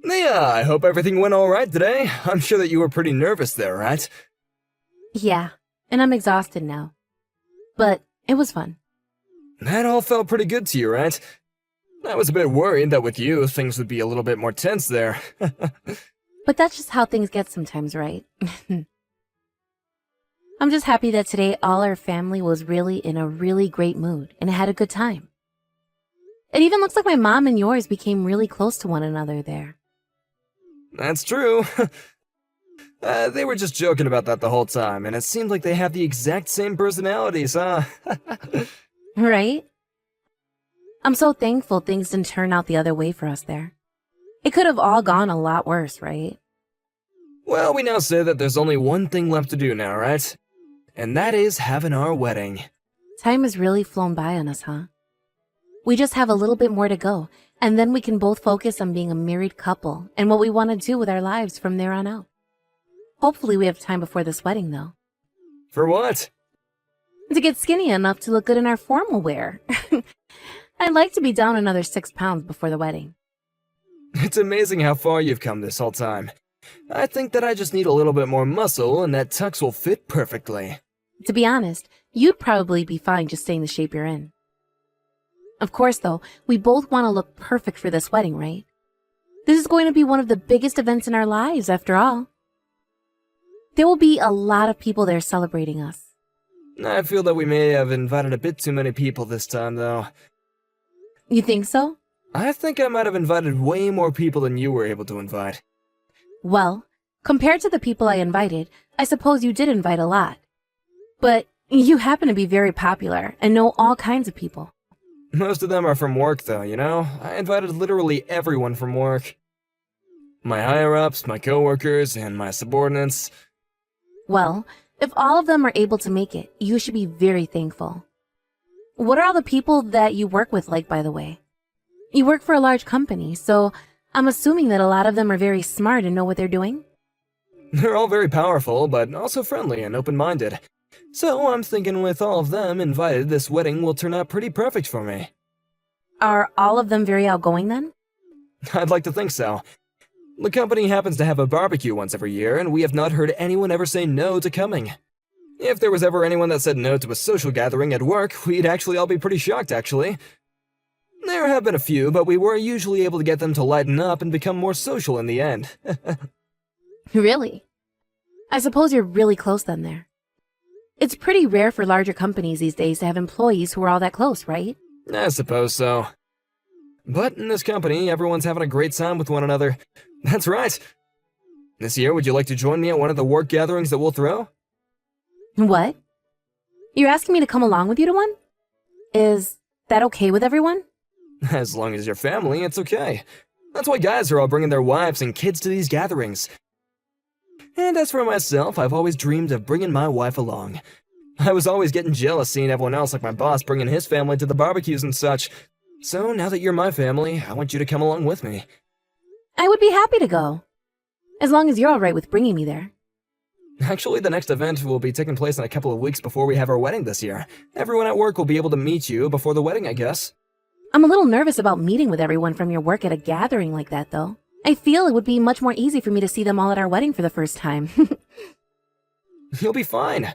Yeah, I hope everything went alright today. I'm sure that you were pretty nervous there, right? Yeah, and I'm exhausted now. But it was fun. That all felt pretty good to you, right? I was a bit worried that with you, things would be a little bit more tense there. But that's just how things get sometimes, right? I'm just happy that today all our family was really in a really great mood and had a good time. It even looks like my mom and yours became really close to one another there. That's true. They were just joking about that the whole time, and it seemed like they have the exact same personalities, huh? Right? I'm so thankful things didn't turn out the other way for us there. It could have all gone a lot worse, right? Well, we now say that there's only one thing left to do now, right? And that is having our wedding. Time has really flown by on us, huh? We just have a little bit more to go, and then we can both focus on being a married couple and what we want to do with our lives from there on out. Hopefully we have time before this wedding, though. For what? To get skinny enough to look good in our formal wear. I'd like to be down another 6 pounds before the wedding. It's amazing how far you've come this whole time. I think that I just need a little bit more muscle, and that tux will fit perfectly. To be honest, you'd probably be fine just staying the shape you're in. Of course, though, we both want to look perfect for this wedding, right? This is going to be one of the biggest events in our lives, after all. There will be a lot of people there celebrating us. I feel that we may have invited a bit too many people this time, though. You think so? I think I might have invited way more people than you were able to invite. Well, compared to the people I invited, I suppose you did invite a lot. But you happen to be very popular and know all kinds of people. Most of them are from work, though, you know? I invited literally everyone from work. My higher-ups, my coworkers, and my subordinates. Well, if all of them are able to make it, you should be very thankful. What are all the people that you work with like, by the way? You work for a large company, so I'm assuming that a lot of them are very smart and know what they're doing? They're all very powerful, but also friendly and open-minded. So I'm thinking with all of them invited, this wedding will turn out pretty perfect for me. Are all of them very outgoing then? I'd like to think so. The company happens to have a barbecue once every year, and we have not heard anyone ever say no to coming. If there was ever anyone that said no to a social gathering at work, we'd actually all be pretty shocked, actually. There have been a few, but we were usually able to get them to lighten up and become more social in the end. Really? I suppose you're really close then there. It's pretty rare for larger companies these days to have employees who are all that close, right? I suppose so. But in this company, everyone's having a great time with one another. That's right. This year, would you like to join me at one of the work gatherings that we'll throw? What? You're asking me to come along with you to one? Is that okay with everyone? As long as you're family, it's okay. That's why guys are all bringing their wives and kids to these gatherings. And as for myself, I've always dreamed of bringing my wife along. I was always getting jealous seeing everyone else like my boss bringing his family to the barbecues and such. So now that you're my family, I want you to come along with me. I would be happy to go. As long as you're alright with bringing me there. Actually, the next event will be taking place in a couple of weeks before we have our wedding this year. Everyone at work will be able to meet you before the wedding, I guess. I'm a little nervous about meeting with everyone from your work at a gathering like that, though. I feel it would be much more easy for me to see them all at our wedding for the first time. You'll be fine.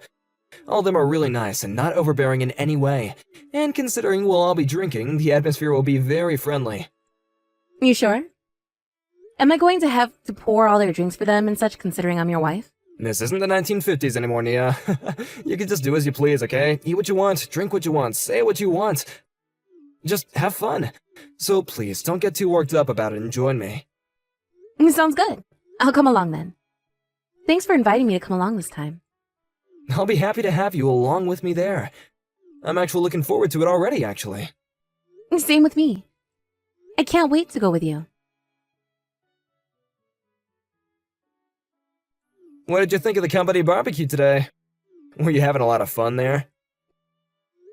All of them are really nice and not overbearing in any way. And considering we'll all be drinking, the atmosphere will be very friendly. You sure? Am I going to have to pour all their drinks for them and such, considering I'm your wife? This isn't the 1950s anymore, Nia. You can just do as you please, okay? Eat what you want, drink what you want, say what you want. Just have fun. So please, don't get too worked up about it and join me. Sounds good. I'll come along then. Thanks for inviting me to come along this time. I'll be happy to have you along with me there. I'm actually looking forward to it already, actually. Same with me. I can't wait to go with you. What did you think of the company barbecue today? Were you having a lot of fun there?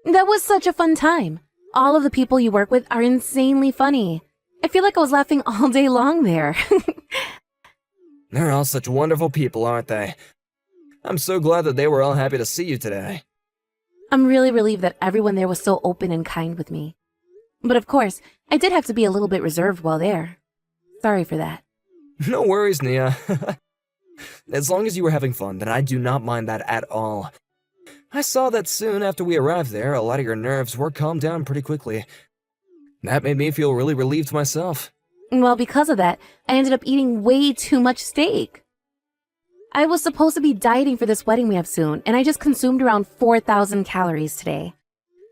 That was such a fun time. All of the people you work with are insanely funny. I feel like I was laughing all day long there. They're all such wonderful people, aren't they? I'm so glad that they were all happy to see you today. I'm really relieved that everyone there was so open and kind with me. But of course, I did have to be a little bit reserved while there. Sorry for that. No worries, Nia. As long as you were having fun, then I do not mind that at all. I saw that soon after we arrived there, a lot of your nerves were calmed down pretty quickly. That made me feel really relieved myself. Well, because of that, I ended up eating way too much steak. I was supposed to be dieting for this wedding we have soon, and I just consumed around 4,000 calories today.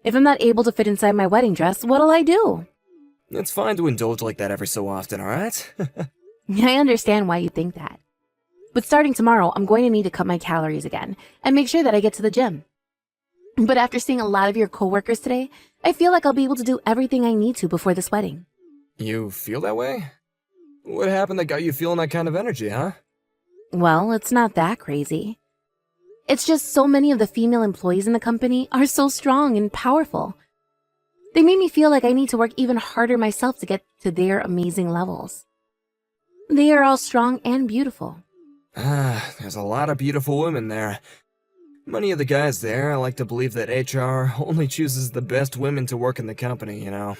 If I'm not able to fit inside my wedding dress, what'll I do? It's fine to indulge like that every so often, alright? I understand why you think that. But starting tomorrow, I'm going to need to cut my calories again and make sure that I get to the gym. But after seeing a lot of your coworkers today, I feel like I'll be able to do everything I need to before this wedding. You feel that way? What happened that got you feeling that kind of energy, huh? Well, it's not that crazy. It's just so many of the female employees in the company are so strong and powerful. They made me feel like I need to work even harder myself to get to their amazing levels. They are all strong and beautiful. There's a lot of beautiful women there. Many of the guys there like to believe that HR only chooses the best women to work in the company, you know.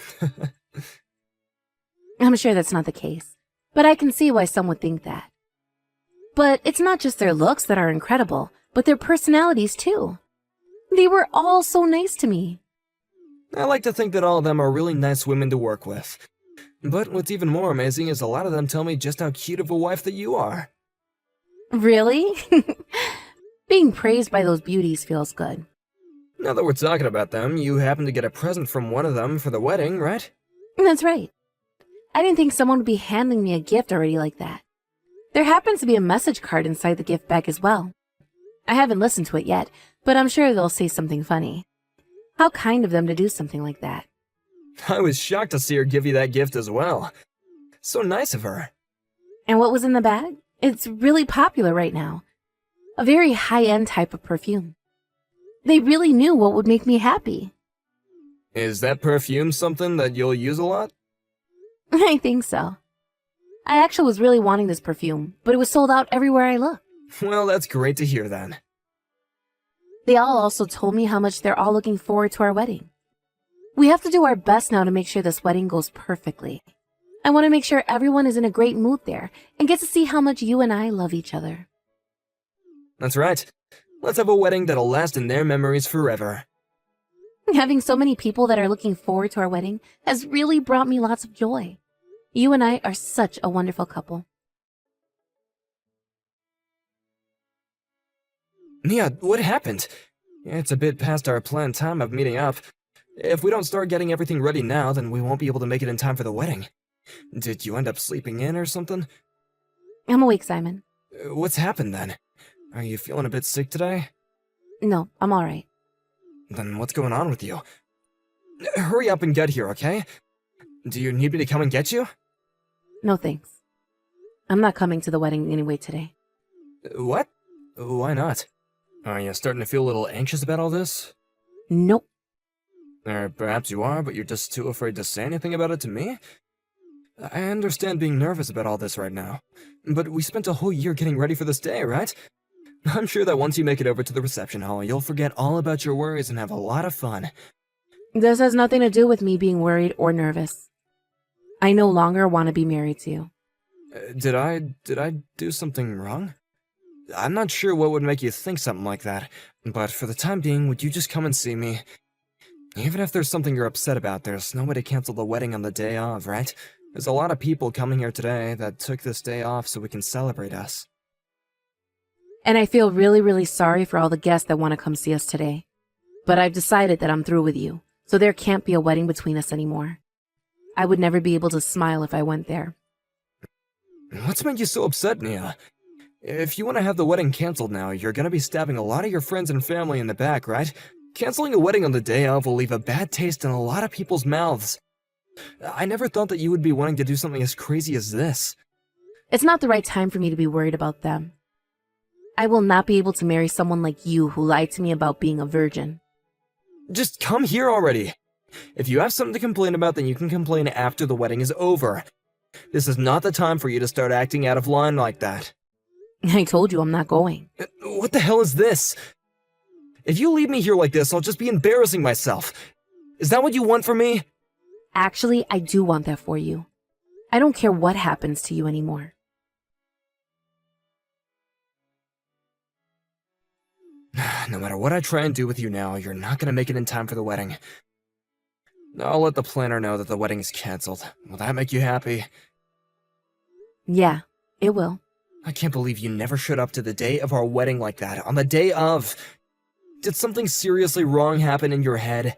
I'm sure that's not the case, but I can see why some would think that. But it's not just their looks that are incredible, but their personalities too. They were all so nice to me. I like to think that all of them are really nice women to work with. But what's even more amazing is a lot of them tell me just how cute of a wife that you are. Really? Being praised by those beauties feels good. Now that we're talking about them, you happen to get a present from one of them for the wedding, right? That's right. I didn't think someone would be handing me a gift already like that. There happens to be a message card inside the gift bag as well. I haven't listened to it yet, but I'm sure they'll say something funny. How kind of them to do something like that. I was shocked to see her give you that gift as well. So nice of her. And what was in the bag? It's really popular right now. A very high-end type of perfume. They really knew what would make me happy. Is that perfume something that you'll use a lot? I think so. I actually was really wanting this perfume, but it was sold out everywhere I looked. Well, that's great to hear then. They all also told me how much they're all looking forward to our wedding. We have to do our best now to make sure this wedding goes perfectly. I want to make sure everyone is in a great mood there and gets to see how much you and I love each other. That's right. Let's have a wedding that'll last in their memories forever. Having so many people that are looking forward to our wedding has really brought me lots of joy. You and I are such a wonderful couple. Nia, what happened? It's a bit past our planned time of meeting up. If we don't start getting everything ready now, then we won't be able to make it in time for the wedding. Did you end up sleeping in or something? I'm awake, Simon. What's happened then? Are you feeling a bit sick today? No, I'm all right. Then what's going on with you? Hurry up and get here, okay? Do you need me to come and get you? No thanks. I'm not coming to the wedding anyway today. What? Why not? Are you starting to feel a little anxious about all this? Nope. Or perhaps you are, but you're just too afraid to say anything about it to me? I understand being nervous about all this right now, but we spent a whole year getting ready for this day, right? I'm sure that once you make it over to the reception hall, you'll forget all about your worries and have a lot of fun. This has nothing to do with me being worried or nervous. I no longer want to be married to you. Did I do something wrong? I'm not sure what would make you think something like that, but for the time being, would you just come and see me? Even if there's something you're upset about, there's no way to cancel the wedding on the day of, right? There's a lot of people coming here today that took this day off so we can celebrate us. And I feel really, really sorry for all the guests that want to come see us today. But I've decided that I'm through with you, so there can't be a wedding between us anymore. I would never be able to smile if I went there. What's made you so upset, Nia? If you want to have the wedding canceled now, you're gonna be stabbing a lot of your friends and family in the back, right? Canceling a wedding on the day of will leave a bad taste in a lot of people's mouths. I never thought that you would be wanting to do something as crazy as this. It's not the right time for me to be worried about them. I will not be able to marry someone like you who lied to me about being a virgin. Just come here already. If you have something to complain about, then you can complain after the wedding is over. This is not the time for you to start acting out of line like that. I told you I'm not going. What the hell is this? If you leave me here like this, I'll just be embarrassing myself. Is that what you want from me? Actually, I do want that for you. I don't care what happens to you anymore. No matter what I try and do with you now, you're not gonna make it in time for the wedding. I'll let the planner know that the wedding is cancelled. Will that make you happy? Yeah, it will. I can't believe you never showed up to the day of our wedding like that. On the day of... Did something seriously wrong happen in your head?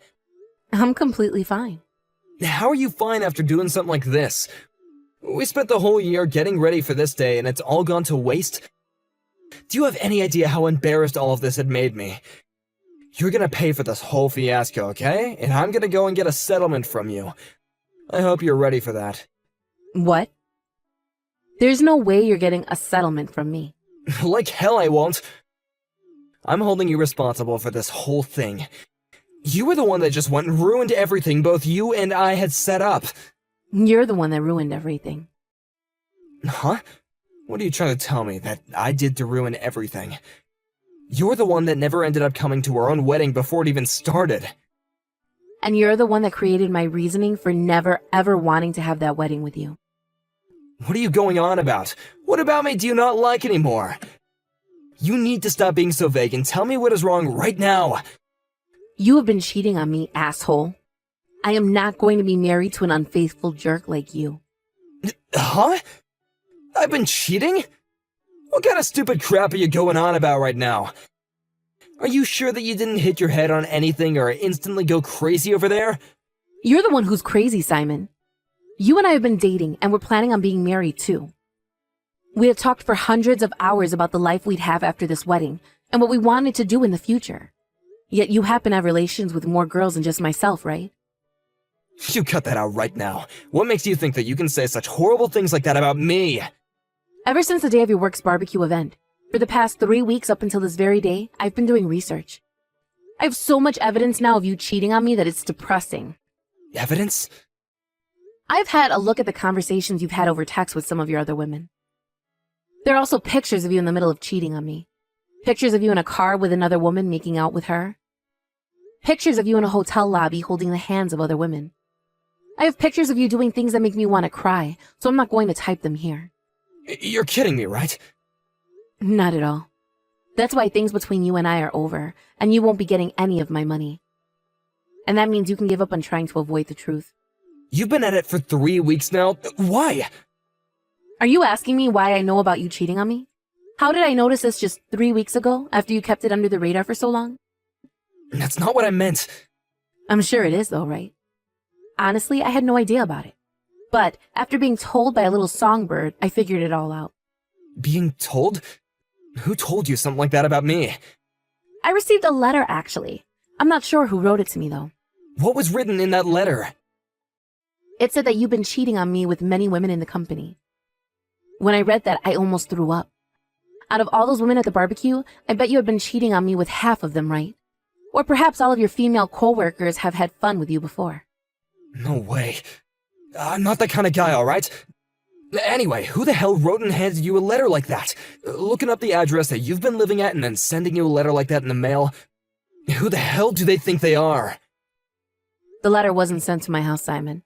I'm completely fine. How are you fine after doing something like this? We spent the whole year getting ready for this day and it's all gone to waste? Do you have any idea how embarrassed all of this had made me? You're gonna pay for this whole fiasco, okay? And I'm gonna go and get a settlement from you. I hope you're ready for that. What? There's no way you're getting a settlement from me. Like hell I won't. I'm holding you responsible for this whole thing. You were the one that just went and ruined everything both you and I had set up. You're the one that ruined everything. Huh? What are you trying to tell me, that I did to ruin everything? You're the one that never ended up coming to our own wedding before it even started. And you're the one that created my reasoning for never ever wanting to have that wedding with you. What are you going on about? What about me do you not like anymore? You need to stop being so vague and tell me what is wrong right now. You have been cheating on me, asshole. I am not going to be married to an unfaithful jerk like you. Huh? I've been cheating? What kind of stupid crap are you going on about right now? Are you sure that you didn't hit your head on anything or instantly go crazy over there? You're the one who's crazy, Simon. You and I have been dating, and we're planning on being married too. We had talked for hundreds of hours about the life we'd have after this wedding, and what we wanted to do in the future. Yet you happen to have relations with more girls than just myself, right? You cut that out right now. What makes you think that you can say such horrible things like that about me? Ever since the day of your work's barbecue event, for the past 3 weeks up until this very day, I've been doing research. I have so much evidence now of you cheating on me that it's depressing. Evidence? I've had a look at the conversations you've had over text with some of your other women. There are also pictures of you in the middle of cheating on me. Pictures of you in a car with another woman making out with her. Pictures of you in a hotel lobby holding the hands of other women. I have pictures of you doing things that make me want to cry, so I'm not going to type them here. You're kidding me, right? Not at all. That's why things between you and I are over, and you won't be getting any of my money. And that means you can give up on trying to avoid the truth. You've been at it for 3 weeks now. Why? Are you asking me why I know about you cheating on me? How did I notice this just 3 weeks ago, after you kept it under the radar for so long? That's not what I meant. I'm sure it is, though, right? Honestly, I had no idea about it. But after being told by a little songbird, I figured it all out. Being told? Who told you something like that about me? I received a letter, actually. I'm not sure who wrote it to me, though. What was written in that letter? It said that you've been cheating on me with many women in the company. When I read that, I almost threw up. Out of all those women at the barbecue, I bet you have been cheating on me with half of them, right? Or perhaps all of your female co-workers have had fun with you before. No way. I'm not that kind of guy, alright? Anyway, who the hell wrote and handed you a letter like that? Looking up the address that you've been living at and then sending you a letter like that in the mail? Who the hell do they think they are? The letter wasn't sent to my house, Simon.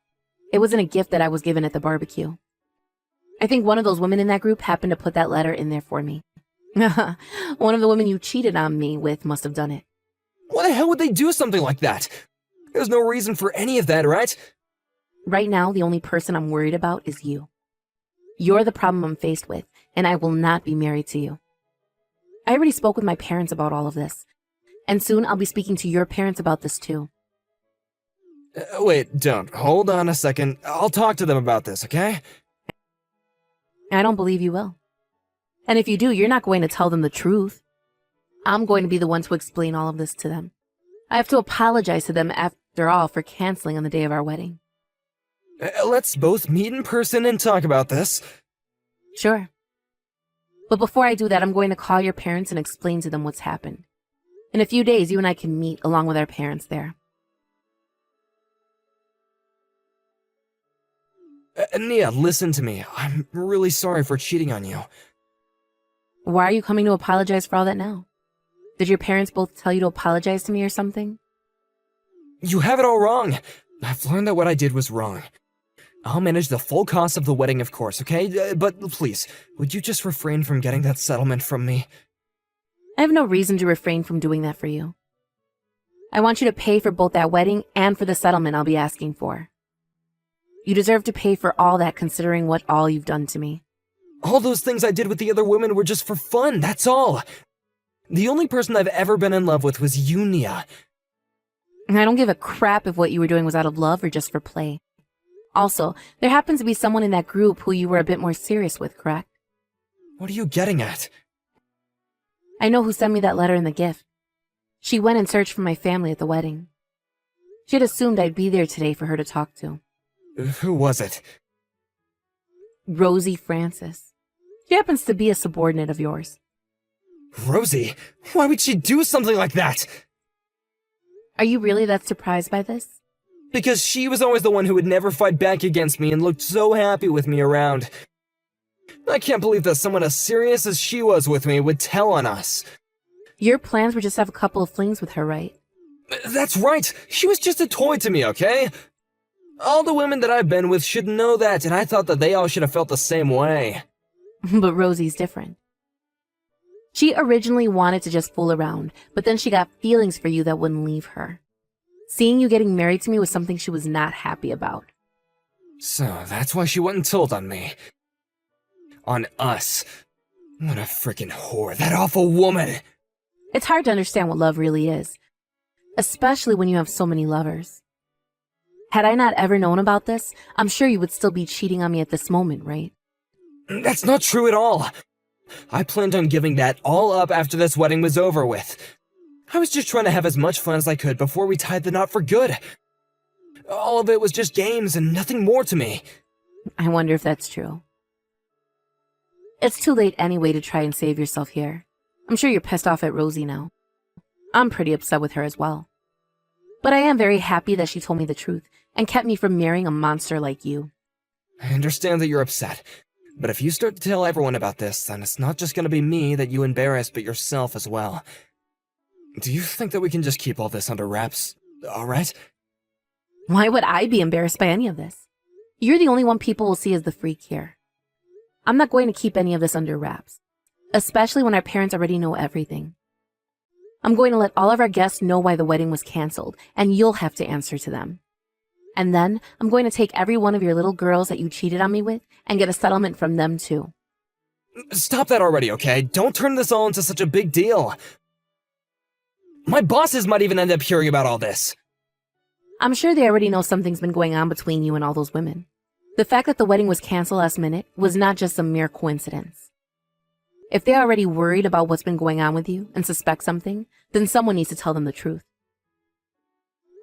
It wasn't a gift that I was given at the barbecue. I think one of those women in that group happened to put that letter in there for me. One of the women you cheated on me with must have done it. Why the hell would they do something like that? There's no reason for any of that, right? Right now, the only person I'm worried about is you. You're the problem I'm faced with, and I will not be married to you. I already spoke with my parents about all of this, and soon I'll be speaking to your parents about this too. Wait, don't. Hold on a second. I'll talk to them about this, okay? I don't believe you will. And if you do, you're not going to tell them the truth. I'm going to be the one to explain all of this to them. I have to apologize to them after all for canceling on the day of our wedding. Let's both meet in person and talk about this. Sure. But before I do that, I'm going to call your parents and explain to them what's happened. In a few days, you and I can meet along with our parents there. Nia, listen to me. I'm really sorry for cheating on you. Why are you coming to apologize for all that now? Did your parents both tell you to apologize to me or something? You have it all wrong. I've learned that what I did was wrong. I'll manage the full cost of the wedding, of course, okay? But please, would you just refrain from getting that settlement from me? I have no reason to refrain from doing that for you. I want you to pay for both that wedding and for the settlement I'll be asking for. You deserve to pay for all that considering what all you've done to me. All those things I did with the other women were just for fun, that's all. The only person I've ever been in love with was you, Nia. I don't give a crap if what you were doing was out of love or just for play. Also, there happens to be someone in that group who you were a bit more serious with, correct? What are you getting at? I know who sent me that letter and the gift. She went and searched for my family at the wedding. She had assumed I'd be there today for her to talk to. Who was it? Rosie Francis. She happens to be a subordinate of yours. Rosie? Why would she do something like that? Are you really that surprised by this? Because she was always the one who would never fight back against me and looked so happy with me around. I can't believe that someone as serious as she was with me would tell on us. Your plans were just to have a couple of flings with her, right? That's right! She was just a toy to me, okay? All the women that I've been with should know that, and I thought that they all should have felt the same way. But Rosie's different. She originally wanted to just fool around, but then she got feelings for you that wouldn't leave her. Seeing you getting married to me was something she was not happy about. So that's why she went and told on me. On us. What a freaking whore, that awful woman! It's hard to understand what love really is, especially when you have so many lovers. Had I not ever known about this, I'm sure you would still be cheating on me at this moment, right? That's not true at all. I planned on giving that all up after this wedding was over with. I was just trying to have as much fun as I could before we tied the knot for good. All of it was just games and nothing more to me. I wonder if that's true. It's too late anyway to try and save yourself here. I'm sure you're pissed off at Rosie now. I'm pretty upset with her as well. But I am very happy that she told me the truth and kept me from marrying a monster like you. I understand that you're upset, but if you start to tell everyone about this, then it's not just gonna be me that you embarrass, but yourself as well. Do you think that we can just keep all this under wraps, alright? Why would I be embarrassed by any of this? You're the only one people will see as the freak here. I'm not going to keep any of this under wraps, especially when our parents already know everything. I'm going to let all of our guests know why the wedding was canceled, and you'll have to answer to them. And then I'm going to take every one of your little girls that you cheated on me with and get a settlement from them too. Stop that already, okay? Don't turn this all into such a big deal. My bosses might even end up hearing about all this. I'm sure they already know something's been going on between you and all those women. The fact that the wedding was canceled last minute was not just a mere coincidence. If they're already worried about what's been going on with you and suspect something, then someone needs to tell them the truth.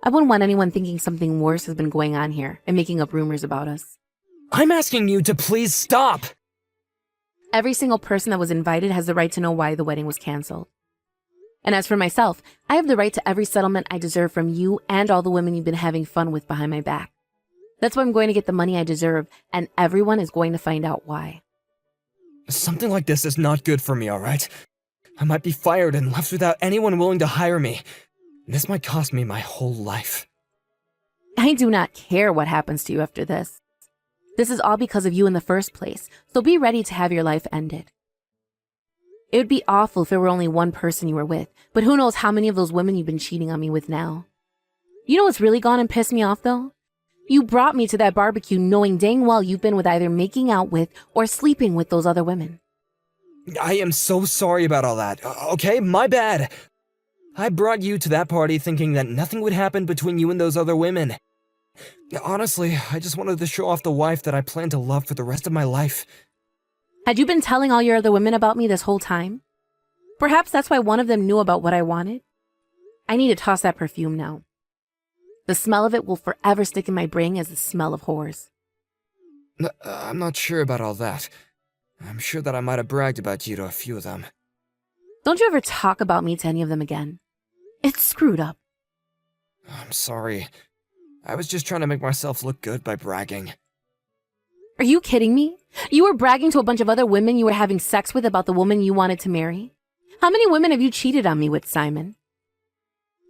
I wouldn't want anyone thinking something worse has been going on here and making up rumors about us. I'm asking you to please stop! Every single person that was invited has the right to know why the wedding was canceled. And as for myself, I have the right to every settlement I deserve from you and all the women you've been having fun with behind my back. That's why I'm going to get the money I deserve, and everyone is going to find out why. Something like this is not good for me, alright? I might be fired and left without anyone willing to hire me. This might cost me my whole life. I do not care what happens to you after this. This is all because of you in the first place, so be ready to have your life ended. It would be awful if it were only one person you were with, but who knows how many of those women you've been cheating on me with now. You know what's really gone and pissed me off, though? You brought me to that barbecue knowing dang well you've been with either making out with or sleeping with those other women. I am so sorry about all that, okay? My bad. I brought you to that party thinking that nothing would happen between you and those other women. Honestly, I just wanted to show off the wife that I plan to love for the rest of my life. Had you been telling all your other women about me this whole time? Perhaps that's why one of them knew about what I wanted. I need to toss that perfume now. The smell of it will forever stick in my brain as the smell of whores. I'm not sure about all that. I'm sure that I might have bragged about you to a few of them. Don't you ever talk about me to any of them again. It's screwed up. I'm sorry. I was just trying to make myself look good by bragging. Are you kidding me? You were bragging to a bunch of other women you were having sex with about the woman you wanted to marry? How many women have you cheated on me with, Simon?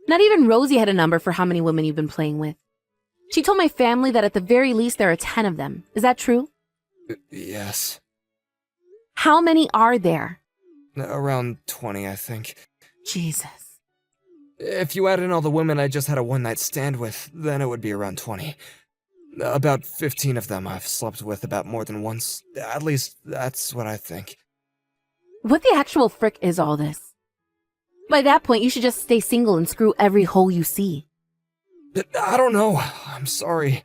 Not even Rosie had a number for how many women you've been playing with. She told my family that at the very least there are 10 of them. Is that true? Yes. How many are there? Around 20, I think. Jesus. If you add in all the women I just had a one-night stand with, then it would be around 20. About 15 of them I've slept with about more than once. At least, that's what I think. What the actual frick is all this? By that point, you should just stay single and screw every hole you see. I don't know. I'm sorry.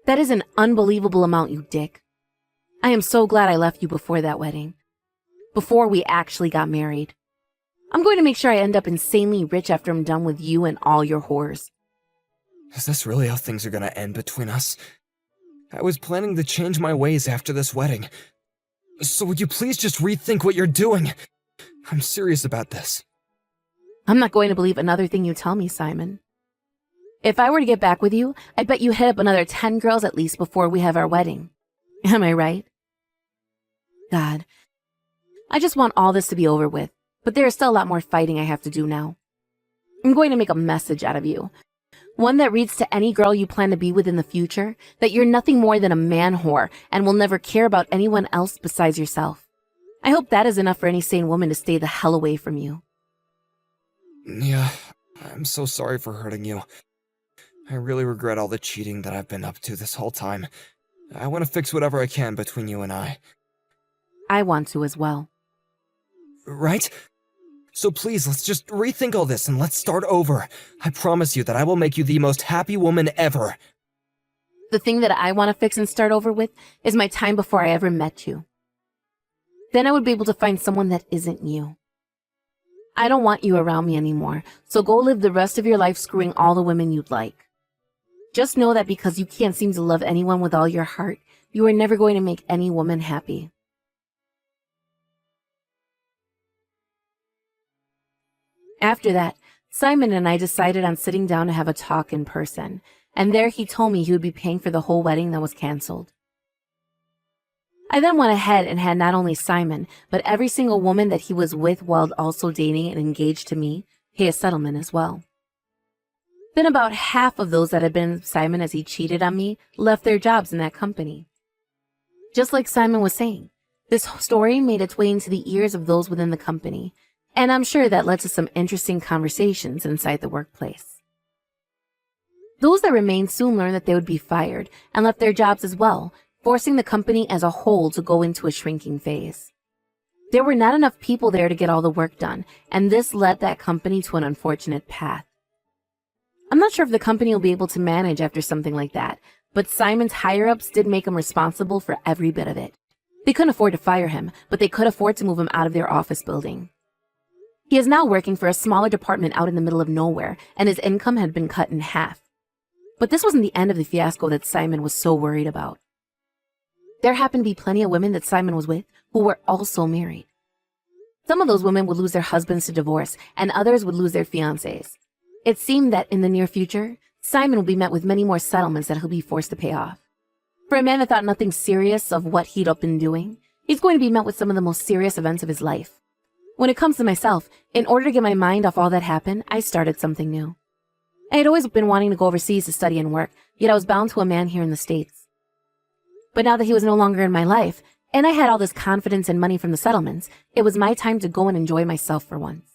That is an unbelievable amount, you dick. I am so glad I left you before that wedding. Before we actually got married. I'm going to make sure I end up insanely rich after I'm done with you and all your whores. Is this really how things are gonna end between us? I was planning to change my ways after this wedding. So would you please just rethink what you're doing? I'm serious about this. I'm not going to believe another thing you tell me, Simon. If I were to get back with you, I bet you hit up another 10 girls at least before we have our wedding. Am I right? God, I just want all this to be over with, but there is still a lot more fighting I have to do now. I'm going to make a message out of you. One that reads to any girl you plan to be with in the future that you're nothing more than a man whore and will never care about anyone else besides yourself. I hope that is enough for any sane woman to stay the hell away from you. Yeah, I'm so sorry for hurting you. I really regret all the cheating that I've been up to this whole time. I want to fix whatever I can between you and I. I want to as well. Right? So please, let's just rethink all this and let's start over. I promise you that I will make you the most happy woman ever. The thing that I want to fix and start over with is my time before I ever met you. Then I would be able to find someone that isn't you. I don't want you around me anymore, so go live the rest of your life screwing all the women you'd like. Just know that because you can't seem to love anyone with all your heart, you are never going to make any woman happy. After that, Simon and I decided on sitting down to have a talk in person, and there he told me he would be paying for the whole wedding that was canceled. I then went ahead and had not only Simon, but every single woman that he was with while also dating and engaged to me pay a settlement as well. Then about half of those that had been with Simon as he cheated on me left their jobs in that company. Just like Simon was saying, this story made its way into the ears of those within the company, and I'm sure that led to some interesting conversations inside the workplace. Those that remained soon learned that they would be fired and left their jobs as well, forcing the company as a whole to go into a shrinking phase. There were not enough people there to get all the work done, and this led that company to an unfortunate path. I'm not sure if the company will be able to manage after something like that, but Simon's higher-ups did make him responsible for every bit of it. They couldn't afford to fire him, but they could afford to move him out of their office building. He is now working for a smaller department out in the middle of nowhere, and his income had been cut in half. But this wasn't the end of the fiasco that Simon was so worried about. There happened to be plenty of women that Simon was with who were also married. Some of those women would lose their husbands to divorce, and others would lose their fiancés. It seemed that in the near future, Simon will be met with many more settlements that he'll be forced to pay off. For a man that thought nothing serious of what he'd up been doing, he's going to be met with some of the most serious events of his life. When it comes to myself, in order to get my mind off all that happened, I started something new. I had always been wanting to go overseas to study and work, yet I was bound to a man here in the States. But now that he was no longer in my life, and I had all this confidence and money from the settlements, it was my time to go and enjoy myself for once.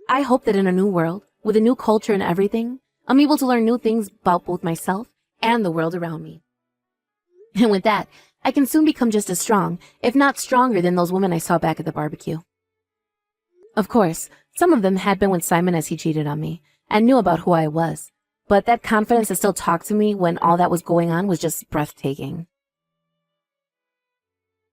I hope that in a new world, with a new culture and everything, I'm able to learn new things about both myself and the world around me. And with that, I can soon become just as strong, if not stronger than those women I saw back at the barbecue. Of course, some of them had been with Simon as he cheated on me, and knew about who I was, but that confidence to still talk to me when all that was going on was just breathtaking.